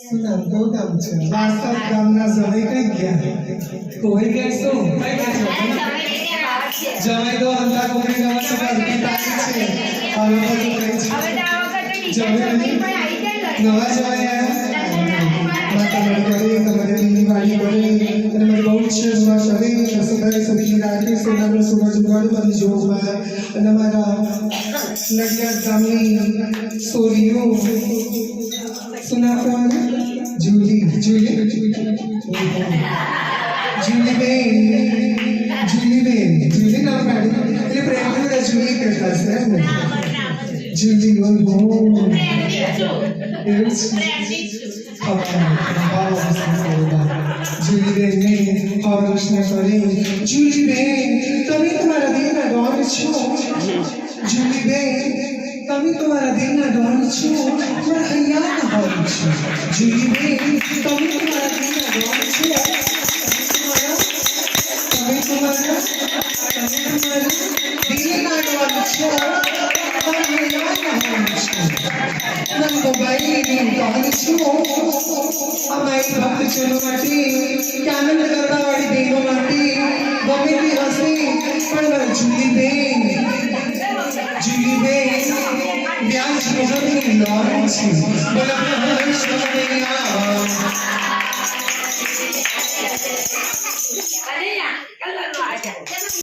સુના તો કામ છે વાસ્તવ ગામના જમાઈ કઈ ગયા કોઈ કે શું કઈ કે જમાઈ તો અંધા કોકરી નવા સવાર કી તાકી છે હવે તો કઈ છે જમાઈ નવા જમાઈ આયા માતા મળી તમારે દીની વાડી બોલે અને મારી બહુ છે સુના શરીર સુધારે સખી રાખી સોનાનો સૂરજ ઉગાડું અને જોગમાં અને મારા નડિયાદ ગામની સોરીઓ सुना कौन जूली जूली जूली बेन जूली नाम पाड़ी એટલે પ્રેમ में जूली कहता है जूली वो जूली बेन ने और उसने करे जूली बेन तभी तुम्हारा दिल ना डॉन छो जूली बेन तभी तुम्हारा दिल ना डॉन छो पर हयात डॉन छो जूली बेन तभी तुम्हारा दिल ना डॉन छो तभी तुम्हारा दिल ना डॉन छो पर हयात डॉन छो नन मोबाइल नी डॉन छो हमारी भक्त चलो माटी आनंद करवा वाली बेनो माटी गमे की हंसी पर जूली बेन ब्याज मोहन लॉरेंस बोला हर्ष